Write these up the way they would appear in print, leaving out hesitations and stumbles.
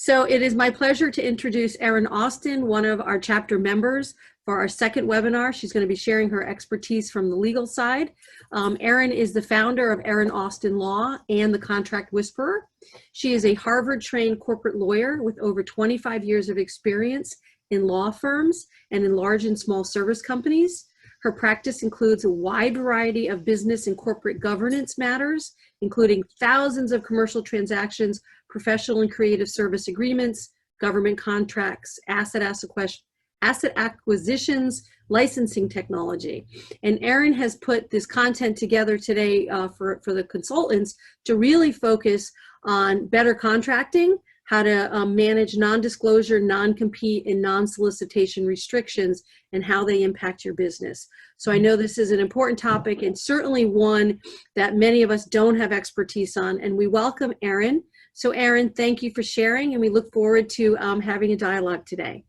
So it is my pleasure to introduce Erin Austin, one of our chapter members, for our second webinar. She's going to be sharing her expertise from the legal side. Erin is the founder of Erin Austin Law and the Contract Whisperer. She is a Harvard-trained corporate lawyer with over 25 years of experience in law firms and in large and small service companies. Her practice includes a wide variety of business and corporate governance matters, including thousands of commercial transactions, professional and creative service agreements, government contracts, asset acquisitions, licensing technology. And Erin has put this content together today for the consultants to really focus on better contracting, how to manage non-disclosure, non-compete, and non-solicitation restrictions, and how they impact your business. So I know this is an important topic and certainly one that many of us don't have expertise on, and we welcome Erin. So Erin, thank you for sharing, and we look forward to having a dialogue today.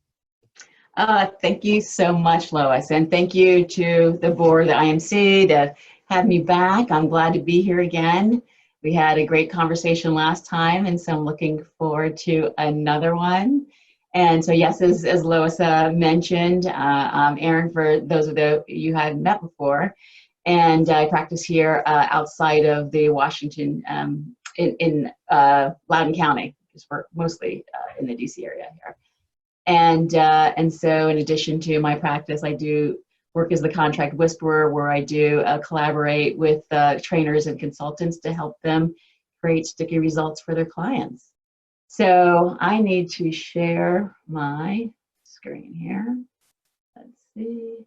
Thank you so much, Lois, and thank you to the board, the IMC, to have me back. I'm glad to be here again. We had a great conversation last time, and so I'm looking forward to another one. And so, yes, as Lois mentioned, I'm Erin, for those of you who hadn't met before, and I practice here outside of the Washington, in Loudoun County, because we're mostly in the DC area here. And so, in addition to my practice, I do work as the Contract Whisperer, where I do collaborate with trainers and consultants to help them create sticky results for their clients. So I need to share my screen here. Let's see.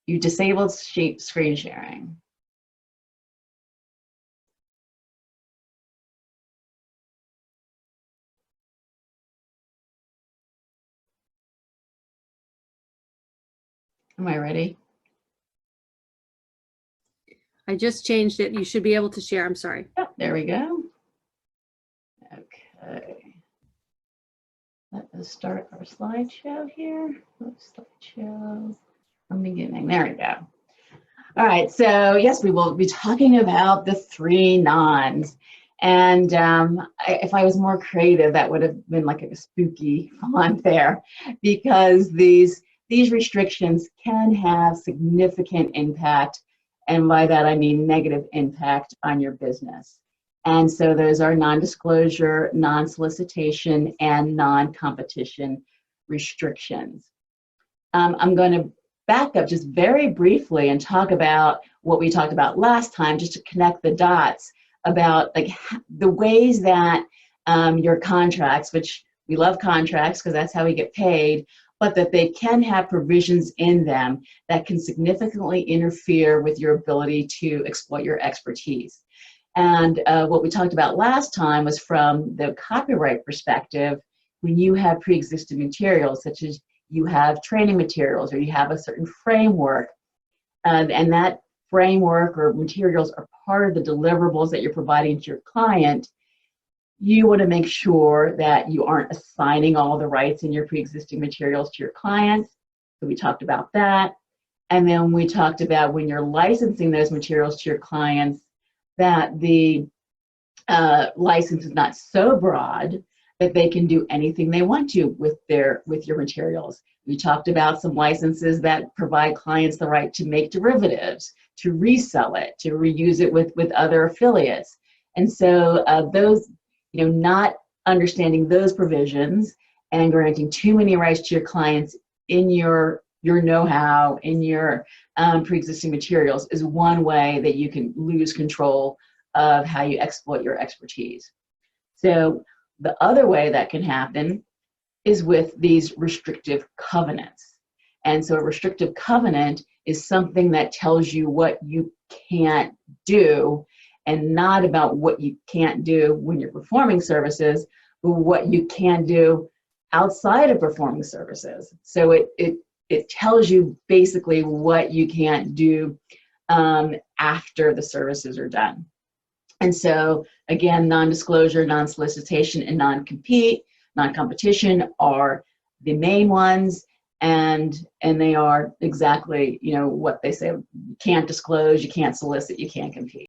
You disabled screen sharing. Am I ready? I just changed it. You should be able to share. I'm sorry. Oh, there we go. Okay. Let us start our slideshow here. Oops, slideshow from the beginning. There we go. All right. So yes, we will be talking about the 3 nons. And if I was more creative, that would have been like a spooky font there, because these restrictions can have significant impact. And by that, I mean negative impact on your business. And so those are non-disclosure, non-solicitation, and non-competition restrictions. I'm going to back up just very briefly and talk about what we talked about last time, just to connect the dots about like the ways that your contracts, which we love contracts because that's how we get paid, but that they can have provisions in them that can significantly interfere with your ability to exploit your expertise. And what we talked about last time was from the copyright perspective, when you have pre-existing materials, such as you have training materials or you have a certain framework, and that framework or materials are part of the deliverables that you're providing to your client, you want to make sure that you aren't assigning all the rights in your pre-existing materials to your clients. So we talked about that. And then we talked about when you're licensing those materials to your clients, that the license is not so broad that they can do anything they want to with your materials. We talked about some licenses that provide clients the right to make derivatives, to resell it, to reuse it with other affiliates. And so those, not understanding those provisions and granting too many rights to your clients in your know-how, in your pre-existing materials, is one way that you can lose control of how you exploit your expertise. So the other way that can happen is with these restrictive covenants. And so a restrictive covenant is something that tells you what you can't do, and not about what you can't do when you're performing services, but what you can do outside of performing services. So it tells you basically what you can't do after the services are done. And so again, non-disclosure, non-solicitation, and non-compete, non-competition are the main ones, and they are exactly what they say. You can't disclose, you can't solicit, you can't compete.